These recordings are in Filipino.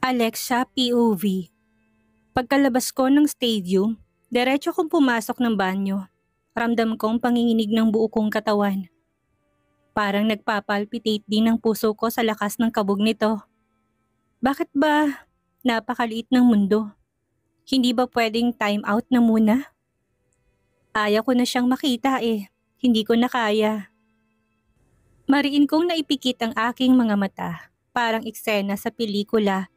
Alexa POV. Pagkalabas ko ng stadium, diretso kong pumasok ng banyo. Ramdam kong panginginig ng buo kong katawan. Parang nagpapalpitate din ang puso ko sa lakas ng kabog nito. Bakit ba napakaliit ng mundo? Hindi ba pwedeng time out na muna? Ayaw ko na siyang makita Hindi ko na kaya. Mariin kong naipikit ang aking mga mata, parang eksena sa pelikula,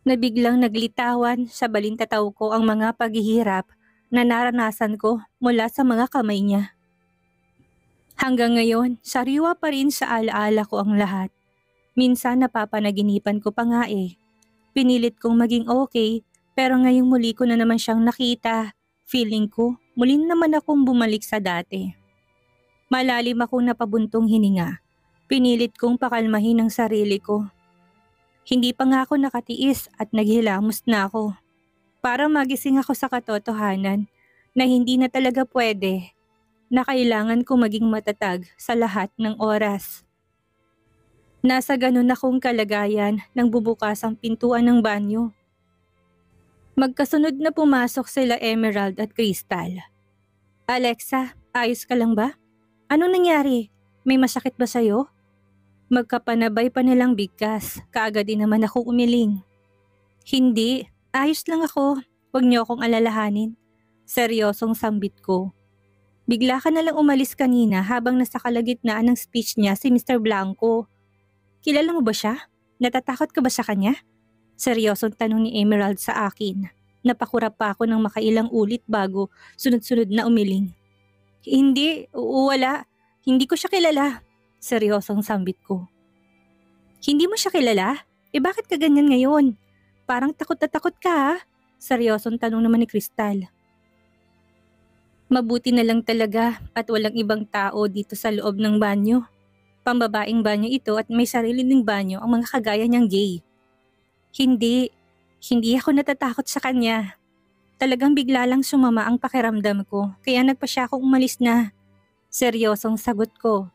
na biglang naglitawan sa balintataw ko ang mga paghihirap na naranasan ko mula sa mga kamay niya. Hanggang ngayon, sariwa pa rin sa alaala ko ang lahat. Minsan napapanaginipan ko pa nga Pinilit kong maging okay, pero ngayong muli ko na naman siyang nakita. Feeling ko, muli naman akong bumalik sa dati. Malalim akong napabuntong hininga. Pinilit kong pakalmahin ang sarili ko. Hindi pa nga ako nakatiis at naghilamos na ako. Para magising ako sa katotohanan na hindi na talaga pwede, na kailangan ko maging matatag sa lahat ng oras. Nasa ganun akong kalagayan nang bubukas ang pintuan ng banyo. Magkasunod na pumasok sila Emerald at Crystal. Alexa, ayos ka lang ba? Ano nangyari? May masakit ba sa'yo? Magkapanabay pa nilang bigkas, kaagad din naman ako umiling. Hindi, ayos lang ako. Huwag niyo akong alalahanin. Seryosong sambit ko. Bigla ka nalang umalis kanina habang nasa kalagitnaan ng speech niya si Mr. Blanco. Kilala mo ba siya? Natatakot ka ba sa kanya? Seryosong tanong ni Emerald sa akin. Napakurap pa ako ng makailang ulit bago sunod-sunod na umiling. Hindi, wala. Hindi ko siya kilala. Seryosong sambit ko. Hindi mo siya kilala? Bakit ka ganyan ngayon? Parang takot na takot ka ha? Seryosong tanong naman ni Crystal. Mabuti na lang talaga at walang ibang tao dito sa loob ng banyo. Pambabaeng banyo ito at may sarili ng banyo ang mga kagaya niyang gay. Hindi ako natatakot sa kanya. Talagang bigla lang sumama ang pakiramdam ko kaya nagpa siya akong umalis na. Seryosong sagot ko.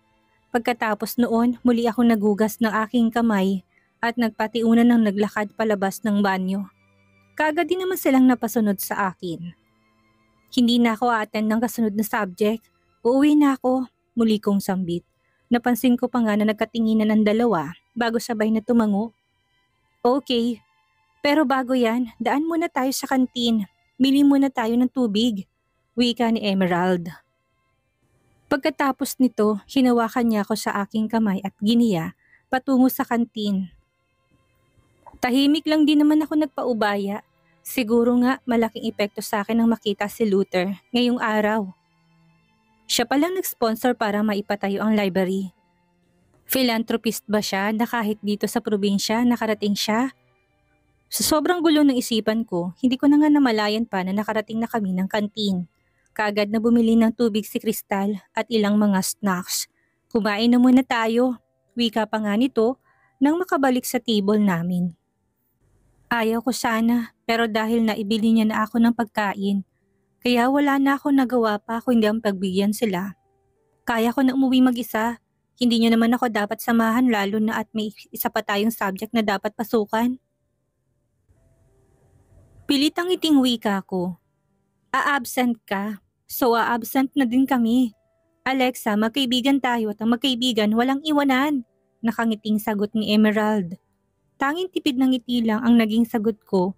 Pagkatapos noon, muli akong nagugas ng aking kamay at nagpatiunan ng naglakad palabas ng banyo. Kaagad din naman silang napasunod sa akin. Hindi na ako attend ng kasunod na subject. Uuwi na ako, muli kong sambit. Napansin ko pa nga na nagkatinginan ang dalawa bago sabay na tumango. Okay, pero bago yan, daan muna tayo sa kantin. Bili muna tayo ng tubig, wika ni Emerald. Pagkatapos nito, hinawakan niya ako sa aking kamay at giniya patungo sa kantin. Tahimik lang din naman ako nagpaubaya. Siguro nga malaking epekto sa akin ang makita si Luther ngayong araw. Siya palang nag-sponsor para maipatayo ang library. Philanthropist ba siya na kahit dito sa probinsya nakarating siya? Sa sobrang gulo ng isipan ko, hindi ko na nga namalayan pa na nakarating na kami ng kantin. Kaagad na bumili ng tubig si Crystal at ilang mga snacks. Kumain na muna tayo, wika pa nga nito nang makabalik sa table namin. Ayaw ko sana pero dahil naibili niya na ako ng pagkain, kaya wala na ako nagawa pa kundi ang pagbigyan sila. Kaya ko na umuwi mag-isa, hindi niyo naman ako dapat samahan lalo na at may isa pa tayong subject na dapat pasukan. Pilitang ngiting wika ko. A-absent ka, so a-absent na din kami. Alexa, magkaibigan tayo at ang magkaibigan walang iwanan, nakangiting sagot ni Emerald. Tanging tipid ng ngiti lang ang naging sagot ko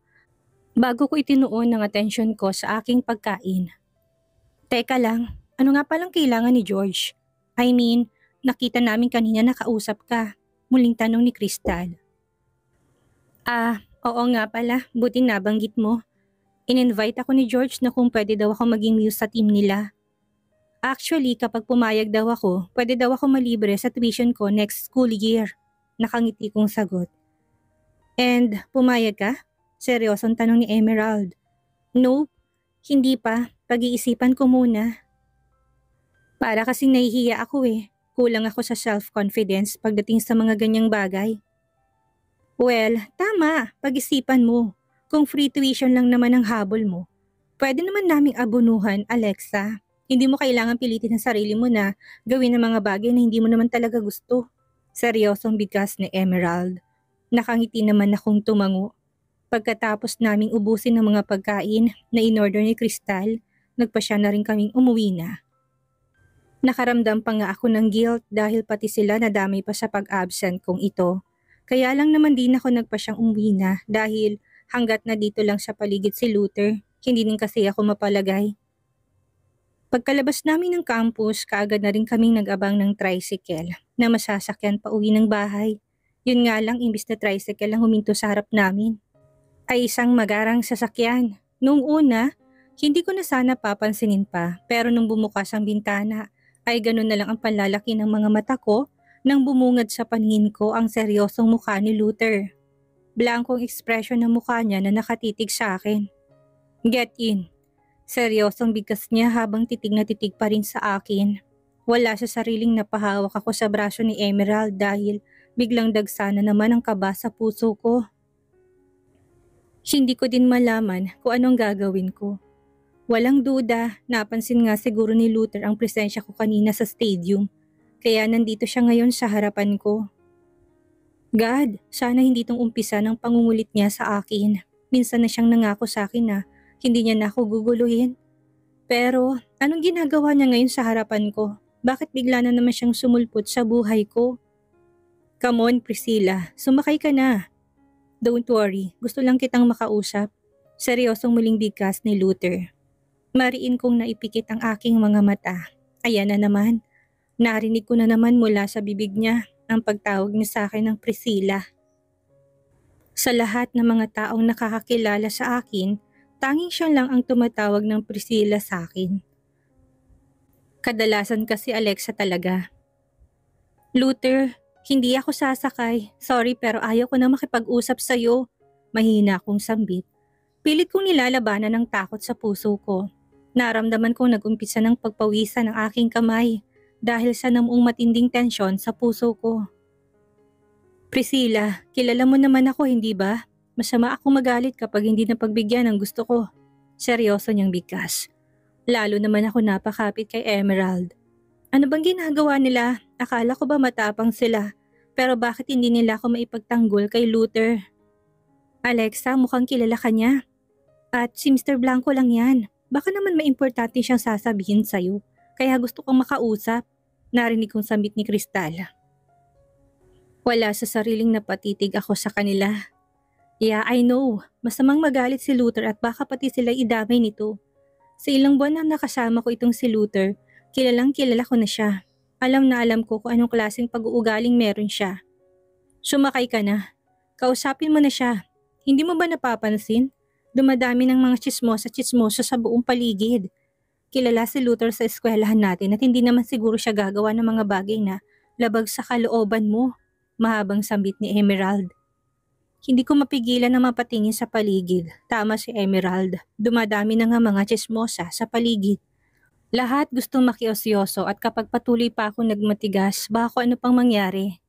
bago ko itinuon ng atensyon ko sa aking pagkain. Teka lang, ano nga palang kailangan ni George? I mean, nakita namin kanina nakausap ka, muling tanong ni Crystal. Oo nga pala, buti nabanggit mo. In-invite ako ni George na kung pwede daw ako maging muse sa team nila. Actually, kapag pumayag daw ako, pwede daw ako malibre sa tuition ko next school year. Nakangiti kong sagot. And pumayag ka? Seryosong tanong ni Emerald. Nope, hindi pa. Pag-iisipan ko muna. Para kasing nahihiya ako Kulang ako sa self-confidence pagdating sa mga ganyang bagay. Well, tama. Pag-isipan mo. Kung free tuition lang naman ang habol mo, pwede naman naming abunuhan, Alexa. Hindi mo kailangan pilitin ang sarili mo na gawin ang mga bagay na hindi mo naman talaga gusto. Seryosong bigkas ni Emerald. Nakangiti naman akong tumango. Pagkatapos naming ubusin ng mga pagkain na in-order ni Crystal, nagpasya na rin kaming umuwi na. Nakaramdam pa nga ako ng guilt dahil pati sila nadamay pa sa pag-absent kong ito. Kaya lang naman din ako nagpasyang umuwi na dahil hanggat na dito lang sa paligid si Luther, hindi din kasi ako mapalagay. Pagkalabas namin ng campus, kaagad na rin kaming nag-abang ng tricycle na masasakyan pa uwi ng bahay. Yun nga lang, imbis na tricycle lang huminto sa harap namin, ay isang magarang sasakyan. Noong una, hindi ko na sana papansinin pa, pero nung bumukas ang bintana, ay ganun na lang ang panlalaki ng mga mata ko nang bumungad sa paningin ko ang seryosong mukha ni Luther. Blankong ekspresyon ng mukha niya na nakatitig sa akin. Get in. Seryosong bigkas niya habang titig na titig pa rin sa akin. Wala sa sariling napahawak ako sa braso ni Emerald dahil biglang dagsa na naman ang kaba sa puso ko. Hindi ko din malaman kung anong gagawin ko. Walang duda, napansin nga siguro ni Luther ang presensya ko kanina sa stadium, kaya nandito siya ngayon sa harapan ko. God, sana hindi itong umpisa ng pangungulit niya sa akin. Minsan na siyang nangako sa akin na hindi niya na ako guguluhin. Pero anong ginagawa niya ngayon sa harapan ko? Bakit bigla na naman siyang sumulpot sa buhay ko? Come on, Priscilla, sumakay ka na. Don't worry, gusto lang kitang makausap. Seryosong muling bigkas ni Luther. Mariin kong naipikit ang aking mga mata. Ayan na naman. Narinig ko na naman mula sa bibig niya ang pagtawag niya sa akin ng Priscilla. Sa lahat ng mga taong nakakakilala sa akin, tanging siya lang ang tumatawag ng Priscilla sa akin. Kadalasan kasi Alexa talaga. Luther, hindi ako sasakay. Sorry pero ayaw ko na makipag-usap sa'yo. Mahina akong sambit. Pilit kong nilalabanan ng takot sa puso ko. Naramdaman kong nag-umpisa ng pagpawisan ng aking kamay dahil sa namuong matinding tensyon sa puso ko. Priscilla, kilala mo naman ako, hindi ba? Masama ako magalit kapag hindi napagbigyan ng gusto ko. Seryoso niyang bigkas. Lalo naman ako napakapit kay Emerald. Ano bang ginagawa nila? Akala ko ba matapang sila? Pero bakit hindi nila ako maipagtanggol kay Luther? Alexa, mukhang kilala ka niya. At si Mr. Blanco lang yan. Baka naman may importante siyang sasabihin sa'yo. Kaya gusto kong makausap. Narinig kong sambit ni Crystal. Wala sa sariling napatitig ako sa kanila. Yeah, I know. Masamang magalit si Luther at baka pati sila idamay nito. Sa ilang buwan na nakasama ko itong si Luther, kilalang kilala ko na siya. Alam na alam ko kung anong klaseng pag-uugaling meron siya. Sumakay ka na. Kausapin mo na siya. Hindi mo ba napapansin? Dumadami ng mga tsismosa sa buong paligid. Kilala si Luther sa eskwelahan natin at hindi naman siguro siya gagawa ng mga bagay na labag sa kalooban mo. Mahabang sambit ni Emerald. Hindi ko mapigilan na mapatingin sa paligid. Tama si Emerald. Dumadami na nga mga tsismosa sa paligid. Lahat gustong makiosyoso at kapag patuloy pa ako nagmatigas, baka ano pang mangyari.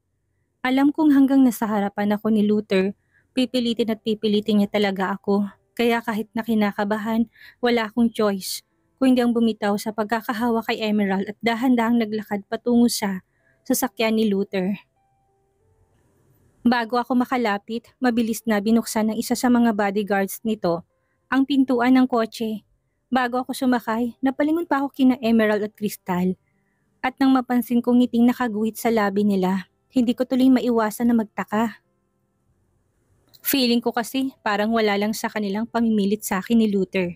Alam kong hanggang nasa harapan ako ni Luther, pipilitin at pipilitin niya talaga ako. Kaya kahit na kinakabahan, wala akong choice. Kung hindi ang bumitaw sa pagkakahawa kay Emerald at dahan-dahang naglakad patungo sa sasakyan ni Luther. Bago ako makalapit, mabilis na binuksan ng isa sa mga bodyguards nito ang pintuan ng kotse. Bago ako sumakay, napalingon pa ako kina Emerald at Crystal. At nang mapansin kong ngiting nakaguhit sa labi nila, hindi ko tuloy maiwasan na magtaka. Feeling ko kasi parang wala lang sa kanilang pamimilit sa akin ni Luther.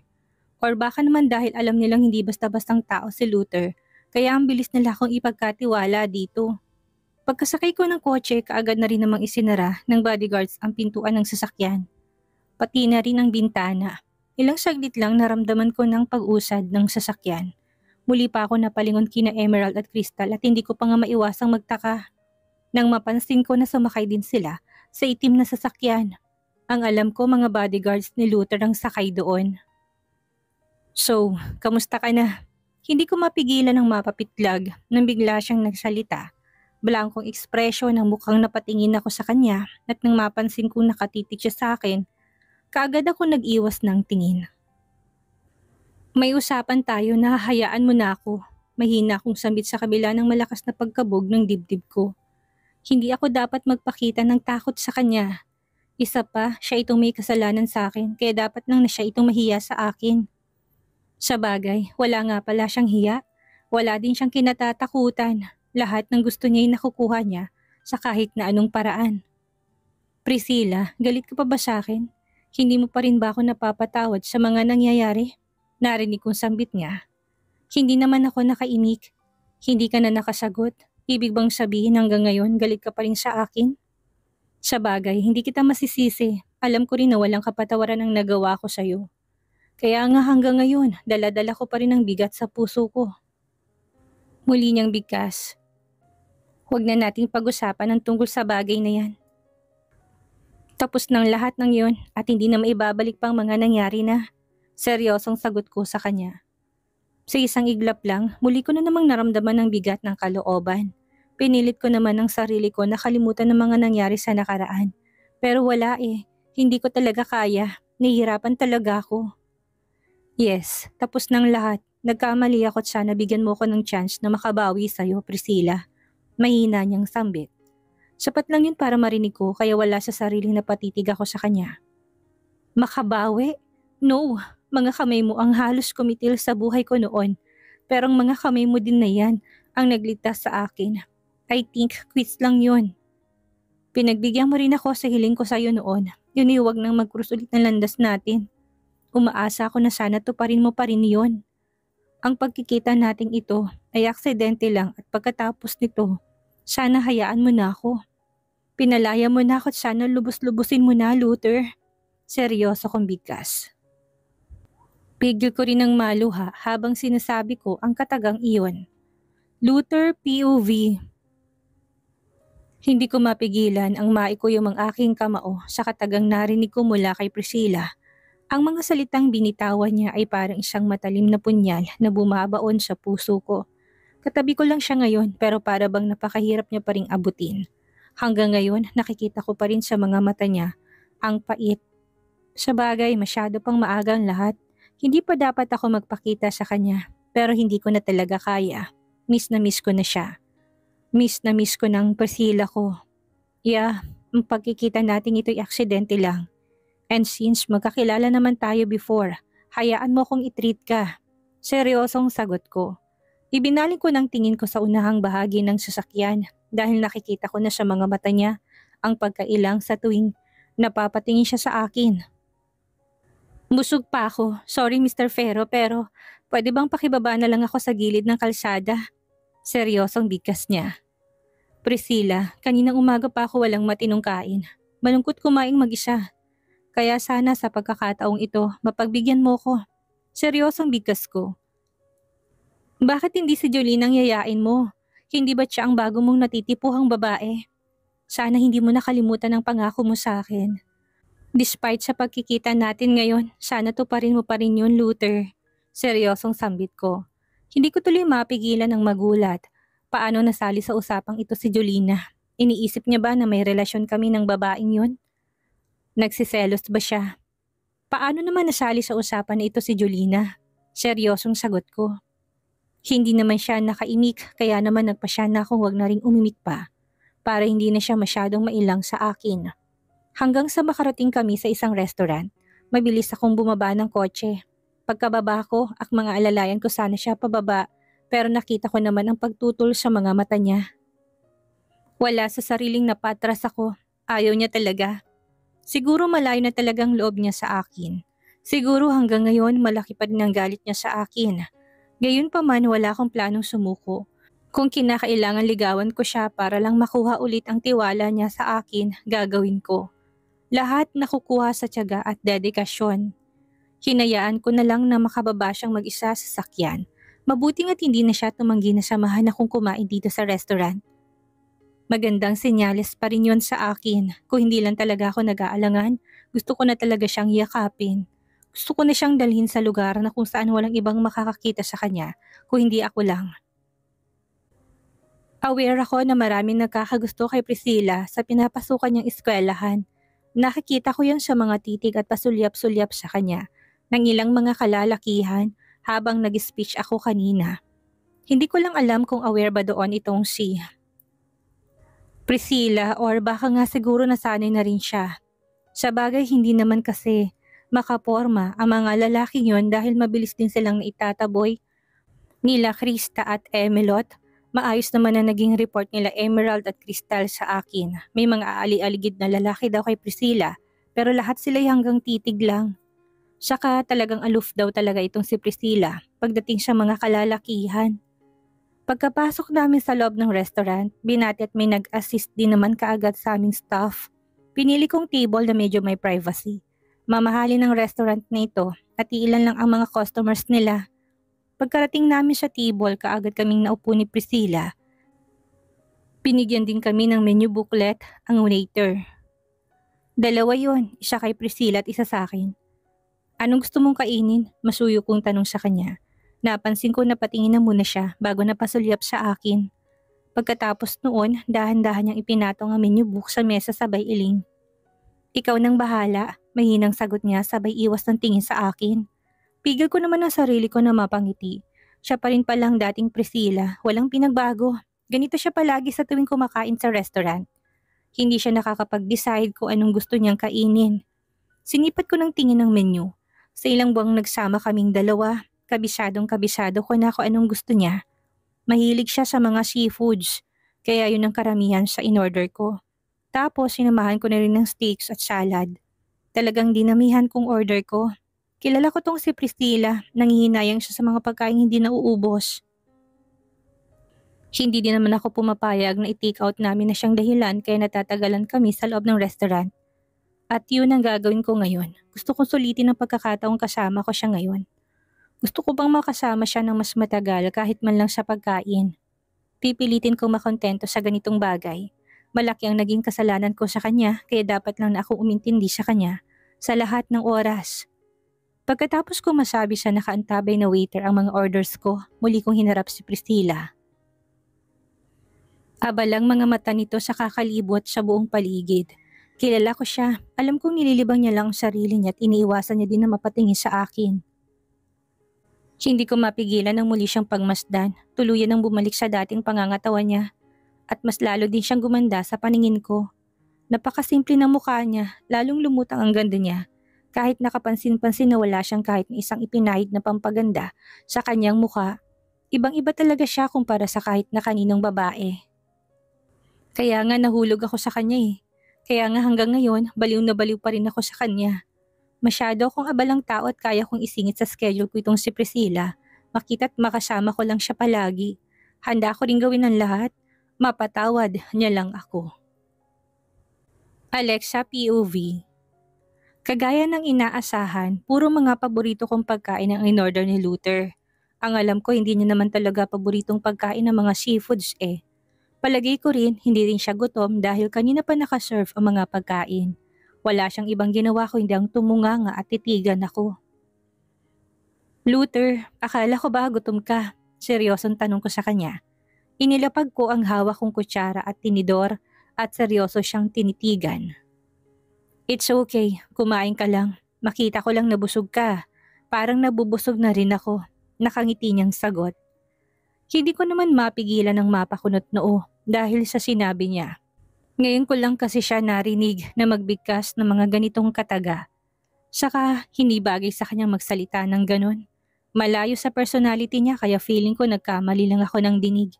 Or baka naman dahil alam nilang hindi basta-bastang tao si Luther, kaya ang bilis nila akong ipagkatiwala dito. Pagkasakay ko ng kotse, kaagad na rin namang isinara ng bodyguards ang pintuan ng sasakyan. Pati na rin ang bintana. Ilang saglit lang naramdaman ko ng pag-usad ng sasakyan. Muli pa ako napalingon kina Emerald at Crystal at hindi ko pa nga maiwasang magtaka. Nang mapansin ko na sumakay din sila sa itim na sasakyan. Ang alam ko mga bodyguards ni Luther ang sakay doon. So, kamusta ka na? Hindi ko mapigilan ng mapapitlag nang bigla siyang nagsalita. Blankong ekspresyon ng mukhang napatingin ako sa kanya at nang mapansin kong nakatitig siya sa akin, kaagad ako nag-iwas ng tingin. May usapan tayo na hahayaan mo na ako. Mahina akong sambit sa kabila ng malakas na pagkabog ng dibdib ko. Hindi ako dapat magpakita ng takot sa kanya. Isa pa, siya itong may kasalanan sa akin kaya dapat lang na siya itong mahiya sa akin. Sa bagay, wala nga pala siyang hiya. Wala din siyang kinatatakutan. Lahat ng gusto niya ay nakukuha niya sa kahit na anong paraan. Priscilla, galit ka pa ba sa akin? Hindi mo pa rin ba ako napapatawad sa mga nangyayari? Narinig kong sambit niya. Hindi naman ako nakaimik. Hindi ka na nakasagot. Ibig bang sabihin hanggang ngayon galit ka pa rin sa akin? Sa bagay, hindi kita masisisi. Alam ko rin na walang kapatawaran ang nagawa ko sa'yo. Kaya nga hanggang ngayon, dala-dala ko pa rin ang bigat sa puso ko. Muli niyang bigkas. Huwag na nating pag-usapan ang tungkol sa bagay na yan. Tapos ng lahat ng yon at hindi na maibabalik pang mga nangyari na. Seryosong sagot ko sa kanya. Sa isang iglap lang, muli ko na namang naramdaman ang bigat ng kalooban. Pinilit ko naman ang sarili ko na kalimutan ng mga nangyari sa nakaraan. Pero wala eh, hindi ko talaga kaya. Nahihirapan talaga ako. Yes, tapos ng lahat. Nagkamali ako at sana bigyan mo ko ng chance na makabawi sa'yo, Priscilla. Mahina niyang sambit. Sapat lang yun para marinig ko kaya wala sa sariling napatitig ako sa kanya. Makabawi? No, mga kamay mo ang halos kumitil sa buhay ko noon. Pero ang mga kamay mo din na yan ang nagligtas sa akin. I think quits lang yun. Pinagbigyan mo rin ako sa hiling ko sa'yo noon. Yun ay huwag nang mag-cross ulit ng landas natin. Umaasa ako na sana tuparin mo pa rin yun. Ang pagkikita nating ito ay aksidente lang at pagkatapos nito, sana hayaan mo na ako. Pinalaya mo na ako at sana lubos-lubusin mo na, Luther. Seryoso kong bigkas. Pigil ko rin ng maluha habang sinasabi ko ang katagang iyon. Luther POV. Hindi ko mapigilan ang maikuyom ang aking kamao sa katagang narinig ko mula kay Priscilla. Ang mga salitang binitawan niya ay parang isang matalim na punyal na bumabaon sa puso ko. Katabi ko lang siya ngayon pero para bang napakahirap niya pa ring abutin. Hanggang ngayon nakikita ko pa rin sa mga mata niya ang pait. Sa bagay masyado pang maaga ang lahat. Hindi pa dapat ako magpakita sa kanya pero hindi ko na talaga kaya. Miss na miss ko na siya. Miss na miss ko ng Priscilla ko. Yeah, ang pagkikita natin ito'y aksidente lang. And since magkakilala naman tayo before, hayaan mo kong i-treat ka. Seryosong sagot ko. Ibinaling ko ng tingin ko sa unahang bahagi ng sasakyan dahil nakikita ko na sa mga mata niya ang pagkailang sa tuwing napapatingin siya sa akin. Busog pa ako. Sorry Mr. Ferro pero pwede bang pakibaba na lang ako sa gilid ng kalsada? Seryosong bigkas niya. Priscilla, kaninang umaga pa ako walang matinong kain. Malungkot kumaing mag-isa. Kaya sana sa pagkakataong ito, mapagbigyan mo ko. Seryosong bigkas ko. Bakit hindi si Jolene ang yayain mo? Hindi ba siya ang bago mong natitipuhang babae? Sana hindi mo nakalimutan ang pangako mo sa akin. Despite sa pagkikita natin ngayon, sana tuparin mo pa rin yun, Luther. Seryosong sambit ko. Hindi ko tuloy mapigilan ang magulat. Paano nasali sa usapang ito si Jolina? Iniisip niya ba na may relasyon kami ng babaeng yun? Nagsiselos ba siya? Paano naman nasali sa usapan na ito si Jolina? Seryosong sagot ko. Hindi naman siya nakaimik kaya naman nagpasya na akong huwag na ring umimik pa para hindi na siya masyadong mailang sa akin. Hanggang sa makarating kami sa isang restaurant, mabilis akong bumaba ng kotse. Pagkababa ko, ak mga alalayan ko sana siya pababa pero nakita ko naman ang pagtutol sa mga mata niya. Wala sa sariling napatras ako. Ayaw niya talaga. Siguro malayo na talagang loob niya sa akin. Siguro hanggang ngayon malaki pa rin ang galit niya sa akin. Gayunpaman wala akong planong sumuko. Kung kinakailangan ligawan ko siya para lang makuha ulit ang tiwala niya sa akin, gagawin ko. Lahat nakukuha sa tiyaga at dedikasyon. Hinayaan ko na lang na makababa siyang mag-isa sa sakyan. Mabuti nga't hindi na siya tumanggi na samahan akong kumain dito sa restaurant. Magandang senyales pa rin yun sa akin. Kung hindi lang talaga ako nag-aalangan, gusto ko na talaga siyang yakapin. Gusto ko na siyang dalhin sa lugar na kung saan walang ibang makakakita sa kanya, kung hindi ako lang. Aware ako na maraming nagkakagusto kay Priscilla sa pinapasukan niyang eskwelahan. Nakikita ko yan sa mga titig at pasulyap-sulyap sa kanya ng ilang mga kalalakihan habang nag-speech ako kanina. Hindi ko lang alam kung aware ba doon itong si Priscilla or baka nga siguro nasanay na rin siya. Sa bagay hindi naman kasi makaporma ang mga lalaking yon dahil mabilis din silang naitataboy nila Krista at Emelot. Maayos naman na naging report nila Emerald at Crystal sa akin. May mga aali-aligid na lalaki daw kay Priscilla pero lahat sila'y hanggang titig lang. Saka talagang aloof daw talaga itong si Priscilla pagdating sa mga kalalakihan. Pagkapasok namin sa loob ng restaurant, binati at may nag-assist din naman kaagad sa aming staff. Pinili kong table na medyo may privacy. Mamahalin ng restaurant na ito at iilan lang ang mga customers nila. Pagkarating namin sa table, kaagad kaming naupo ni Priscilla. Binigyan din kami ng menu booklet ang waiter. Dalawa yon, isa kay Priscilla at isa sa akin. Anong gusto mong kainin? Masuyo kong tanong sa kanya. Napansin ko na patingin na muna siya bago napasulyap sa akin. Pagkatapos noon, dahan-dahan niyang ipinatong ang menu book sa mesa sabay iling. Ikaw nang bahala, mahinang sagot niya sabay iwas ng tingin sa akin. Pigil ko naman ang sarili ko na mapangiti. Siya pa rin palang dating Priscilla, walang pinagbago. Ganito siya palagi sa tuwing kumakain sa restaurant. Hindi siya nakakapag-decide kung anong gusto niyang kainin. Sinipat ko ng tingin ng menu. Sa ilang buwang nagsama kaming dalawa, kabisadong-kabisado ko na kung anong gusto niya. Mahilig siya sa mga seafoods, kaya yun ang karamihan sa in-order ko. Tapos sinamahan ko na rin ng steaks at salad. Talagang dinamihan kong order ko. Kilala ko tong si Priscilla, nanghihinayang siya sa mga pagkain hindi nauubos. Hindi din naman ako pumapayag na i-take out namin na siyang dahilan kaya natatagalan kami sa loob ng restaurant. At yun ang gagawin ko ngayon. Gusto kong sulitin ang pagkakataong kasama ko siya ngayon. Gusto ko bang makasama siya ng mas matagal kahit man lang sa pagkain. Pipilitin kong makontento sa ganitong bagay. Malaki ang naging kasalanan ko sa kanya kaya dapat lang na ako umintindi sa kanya sa lahat ng oras. Pagkatapos ko masabi sa nakaantabay na waiter ang mga orders ko, muli kong hinarap si Priscilla. Abalang mga mata nito sa kakalibot sa buong paligid. Kilala ko siya, alam kong nililibang niya lang ang sarili niya at iniiwasan niya din na mapatingin sa akin. Hindi ko mapigilan nang muli siyang pagmasdan, tuluyan nang bumalik sa dating pangangatawan niya. At mas lalo din siyang gumanda sa paningin ko. Napakasimple ng mukha niya, lalong lumutang ang ganda niya. Kahit nakapansin-pansin na wala siyang kahit na isang ipinahid na pampaganda sa kanyang mukha, ibang-iba talaga siya kumpara sa kahit na kaninong babae. Kaya nga nahulog ako sa kanya eh. Kaya nga hanggang ngayon, baliw na baliw pa rin ako sa kanya. Masyado akong abalang tao at kaya kong isingit sa schedule ko itong si Priscilla. Makita't makasama ko lang siya palagi. Handa ako rin gawin ang lahat. Mapatawad niya lang ako. Alexa POV. Kagaya ng inaasahan, puro mga paborito kong pagkain ang in-order ni Luther. Ang alam ko hindi niya naman talaga paboritong pagkain ng mga seafoods eh. Palagay ko rin hindi rin siya gutom dahil kanina pa nakaserve ang mga pagkain. Wala siyang ibang ginawa kundi ang tumunganga at titigan ako. Luther, akala ko ba gutom ka? Seryosong tanong ko sa kanya. Inilapag ko ang hawak kong kutsara at tinidor at seryoso siyang tinitigan. It's okay, kumain ka lang. Makita ko lang nabusog ka. Parang nabubusog na rin ako. Nakangiti niyang sagot. Hindi ko naman mapigilan ng mapakunot noo dahil sa sinabi niya. Ngayon ko lang kasi siya narinig na magbigkas ng mga ganitong kataga. Saka hindi bagay sa kanyang magsalita ng ganon. Malayo sa personality niya kaya feeling ko nagkamali lang ako ng dinig.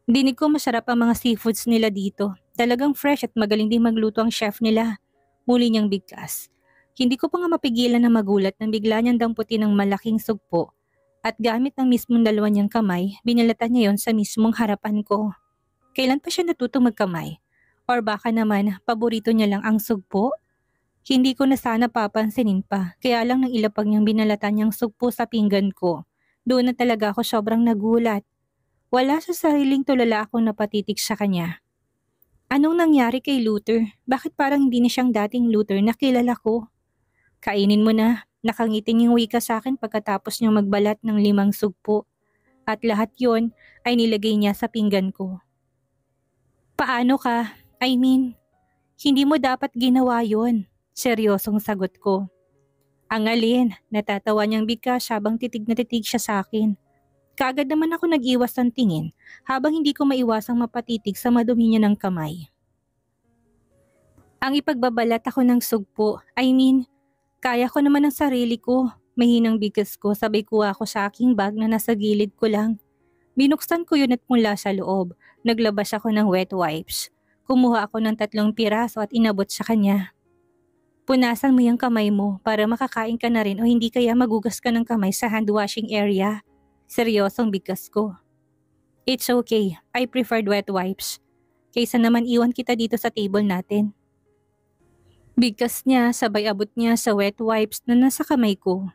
Dinig ko masarap ang mga seafoods nila dito. Talagang fresh at magaling din magluto ang chef nila. Muli niyang bigkas. Hindi ko pa nga mapigilan na magulat nang bigla niyang damputin ng malaking sugpo at gamit ng mismong dalawa niyang kamay, binalatan niya yon sa mismong harapan ko. Kailan pa siya natutong magkamay? Or baka naman paborito niya lang ang sugpo? Hindi ko na sana papansinin pa, kaya lang nang ilapag niyang binalatan niyang sugpo sa pinggan ko. Doon na talaga ako sobrang nagulat. Wala sa sariling tulala akong napatitig sa kanya. Anong nangyari kay Luther? Bakit parang hindi na siyang dating Luther na kilala ko? Kainin mo na, nakangiting yung wika sa akin pagkatapos niyang magbalat ng 5 sugpo. At lahat yon ay nilagay niya sa pinggan ko. Paano ka? I mean, hindi mo dapat ginawa yon. Seryosong sagot ko. Ang alin, natatawa niyang bigkas habang titig na titig siya sa akin. Kaagad naman ako nag-iwas ng tingin habang hindi ko maiwasang mapatitig sa madumi niya ng kamay. Ang ipagbabalat ako ng sugpo, kaya ko naman ang sarili ko. Mahinang bigkas ko sabay kuha ko sa aking bag na nasa gilid ko lang. Binuksan ko yun at mula sa loob, naglabas ako ng wet wipes. Kumuha ako ng 3 piraso at inabot sa kanya. Punasan mo yung kamay mo para makakain ka na rin o hindi kaya magugas ka ng kamay sa hand washing area. Seryosong bigkas ko. It's okay, I preferred wet wipes. Kaysa naman iwan kita dito sa table natin. Bigkas niya sabay abot niya sa wet wipes na nasa kamay ko.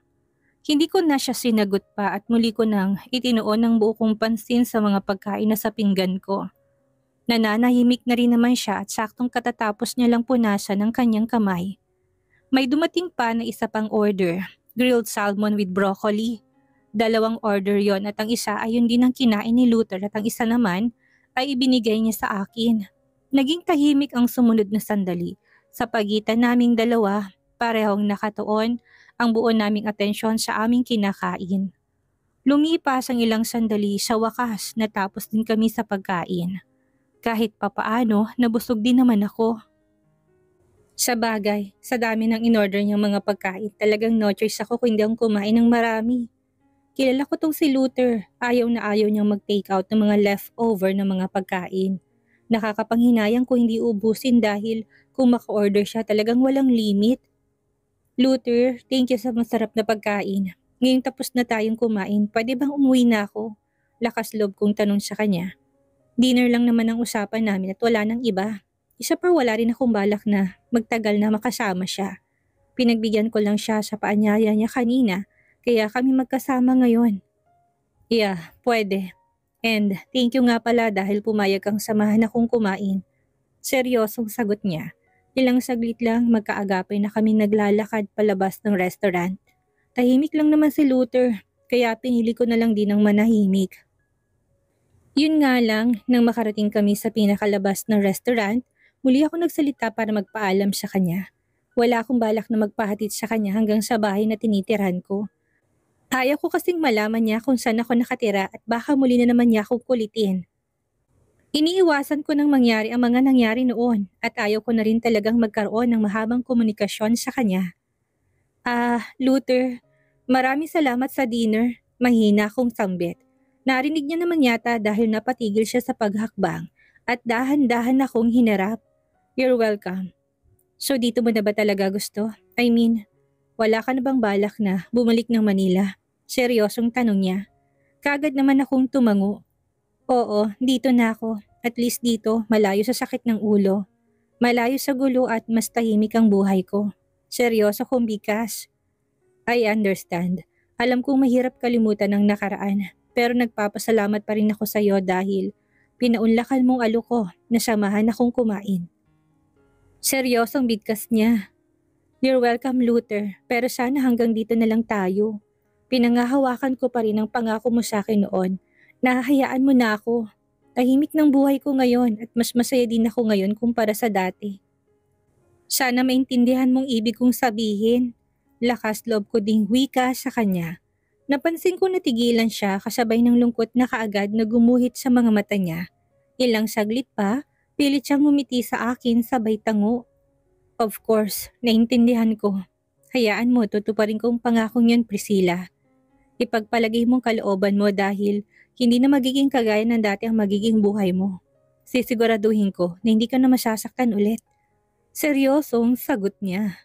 Hindi ko na siya sinagot pa at muli ko nang itinuon ng buo kong pansin sa mga pagkain na sa pinggan ko. Nananahimik na rin naman siya at saktong katatapos niya lang punasan ng kanyang kamay. May dumating pa na isa pang order, grilled salmon with broccoli. 2 order yon at ang isa ay yun din ang kinain ni Luther at ang isa naman ay ibinigay niya sa akin. Naging tahimik ang sumunod na sandali. Sa pagitan naming dalawa, parehong nakatuon ang buo naming atensyon sa aming kinakain. Lumipas ang ilang sandali sa wakas natapos din kami sa pagkain. Kahit papaano, nabusog din naman ako. Sa bagay, sa dami ng in-order niyang mga pagkain, talagang no choice ako kung hindi ang kumain ng marami. Kilala ko tong si Luther, ayaw na ayaw niyang mag-take out ng mga leftover na mga pagkain. Nakakapanghinayang kung hindi ubusin dahil kung maka-order siya talagang walang limit. Luther, thank you sa masarap na pagkain. Ngayong tapos na tayong kumain, pwede bang umuwi na ako? Lakas loob kong tanong sa kanya. Dinner lang naman ang usapan namin at wala nang iba. Isa pa wala rin akong balak na magtagal na makasama siya. Pinagbigyan ko lang siya sa paanyaya niya kanina, kaya kami magkasama ngayon. Yeah, pwede. And thank you nga pala dahil pumayag kang samahan akong kumain. Seryosong sagot niya. Ilang saglit lang magkaagapay na kami naglalakad palabas ng restaurant. Tahimik lang naman si Luther, kaya pinili ko na lang din ang manahimik. Yun nga lang, nang makarating kami sa pinakalabas ng restaurant, muli ako nagsalita para magpaalam sa kanya. Wala akong balak na magpahatid sa kanya hanggang sa bahay na tinitirhan ko. Ayaw ko kasing malaman niya kung saan ako nakatira at baka muli na naman niya akong kulitin. Iniiwasan ko nang mangyari ang mga nangyari noon at ayaw ko na rin talagang magkaroon ng mahabang komunikasyon sa kanya. Luther, maraming salamat sa dinner. Mahina akong sambit. Narinig niya naman yata dahil napatigil siya sa paghakbang at dahan-dahan akong hinarap. You're welcome. So dito mo na ba talaga gusto? Wala ka na bang balak na bumalik ng Manila? Seryosong tanong niya. Kagad naman akong tumango. Oo, dito na ako. At least dito, malayo sa sakit ng ulo. Malayo sa gulo at mas tahimik ang buhay ko. Seryoso kong bigas. I understand. Alam kong mahirap kalimutan ang nakaraan, pero nagpapasalamat pa rin ako sa iyo dahil pinaunlakan mong alok ko na samahan akong kumain. Seryosong bigkas niya. You're welcome, Luther, pero sana hanggang dito na lang tayo. Pinangahawakan ko pa rin ang pangako mo sa akin noon. Nahahayaan mo na ako. Tahimik ng buhay ko ngayon at mas masaya din ako ngayon kumpara sa dati. Sana maintindihan mong ibig kong sabihin. Lakas loob ko ding wika sa kanya. Napansin ko natigilan siya kasabay ng lungkot na kaagad na gumuhit sa mga mata niya. Ilang saglit pa, pilit siyang ngumiti sa akin sabay tango. Of course, naintindihan ko. Hayaan mo, tutuparin kong pangakong yun, Priscilla. Ipagpalagay mong kalooban mo dahil hindi na magiging kagaya ng dati ang magiging buhay mo. Sisiguraduhin ko na hindi ka na masasaktan ulit. Seryosong sagot niya.